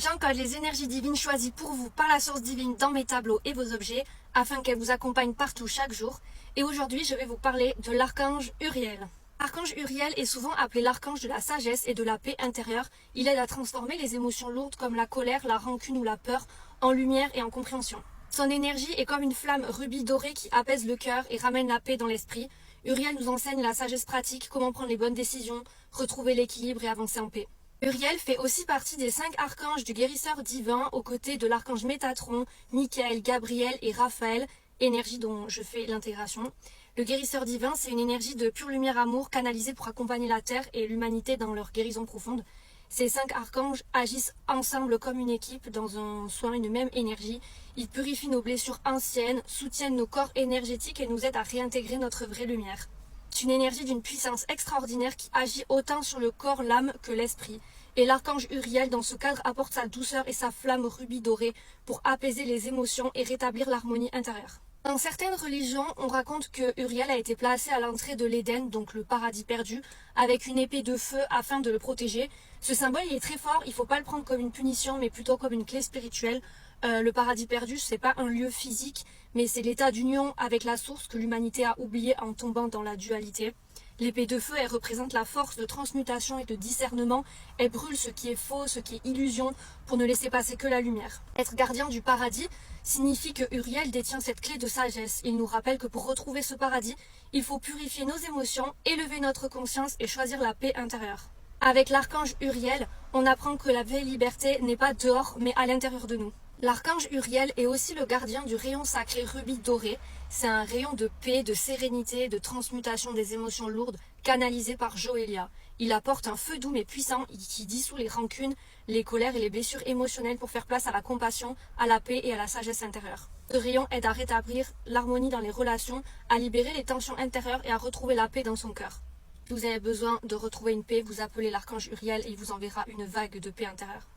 J'encode les énergies divines choisies pour vous par la source divine dans mes tableaux et vos objets, afin qu'elles vous accompagnent partout chaque jour. Et aujourd'hui, je vais vous parler de l'archange Uriel. L'archange Uriel est souvent appelé l'archange de la sagesse et de la paix intérieure. Il aide à transformer les émotions lourdes comme la colère, la rancune ou la peur en lumière et en compréhension. Son énergie est comme une flamme rubis dorée qui apaise le cœur et ramène la paix dans l'esprit. Uriel nous enseigne la sagesse pratique, comment prendre les bonnes décisions, retrouver l'équilibre et avancer en paix. Uriel fait aussi partie des 5 archanges du guérisseur divin aux côtés de l'archange Métatron, Michael, Gabriel et Raphaël, énergie dont je fais l'intégration. Le guérisseur divin, c'est une énergie de pure lumière amour canalisée pour accompagner la Terre et l'humanité dans leur guérison profonde. Ces 5 archanges agissent ensemble comme une équipe dans un soin, une même énergie. Ils purifient nos blessures anciennes, soutiennent nos corps énergétiques et nous aident à réintégrer notre vraie lumière. C'est une énergie d'une puissance extraordinaire qui agit autant sur le corps, l'âme que l'esprit. Et l'archange Uriel, dans ce cadre, apporte sa douceur et sa flamme rubis dorée pour apaiser les émotions et rétablir l'harmonie intérieure. Dans certaines religions, on raconte que Uriel a été placé à l'entrée de l'Éden, donc le paradis perdu, avec une épée de feu afin de le protéger. Ce symbole il est très fort, il ne faut pas le prendre comme une punition, mais plutôt comme une clé spirituelle. Le paradis perdu, ce n'est pas un lieu physique, mais c'est l'état d'union avec la source que l'humanité a oublié en tombant dans la dualité. L'épée de feu, elle représente la force de transmutation et de discernement. Elle brûle ce qui est faux, ce qui est illusion, pour ne laisser passer que la lumière. Être gardien du paradis signifie que Uriel détient cette clé de sagesse. Il nous rappelle que pour retrouver ce paradis, il faut purifier nos émotions, élever notre conscience et choisir la paix intérieure. Avec l'archange Uriel, on apprend que la vraie liberté n'est pas dehors, mais à l'intérieur de nous. L'archange Uriel est aussi le gardien du rayon sacré rubis doré. C'est un rayon de paix, de sérénité, de transmutation des émotions lourdes canalisé par Joelia. Il apporte un feu doux mais puissant qui dissout les rancunes, les colères et les blessures émotionnelles pour faire place à la compassion, à la paix et à la sagesse intérieure. Ce rayon aide à rétablir l'harmonie dans les relations, à libérer les tensions intérieures et à retrouver la paix dans son cœur. Si vous avez besoin de retrouver une paix, vous appelez l'archange Uriel et il vous enverra une vague de paix intérieure.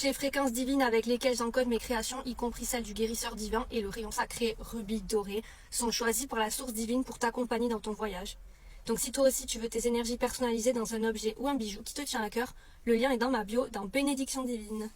Les fréquences divines avec lesquelles j'encode mes créations, y compris celles du guérisseur divin et le rayon sacré rubis doré, sont choisies par la source divine pour t'accompagner dans ton voyage. Donc si toi aussi tu veux tes énergies personnalisées dans un objet ou un bijou qui te tient à cœur, le lien est dans ma bio dans Bénédiction divine.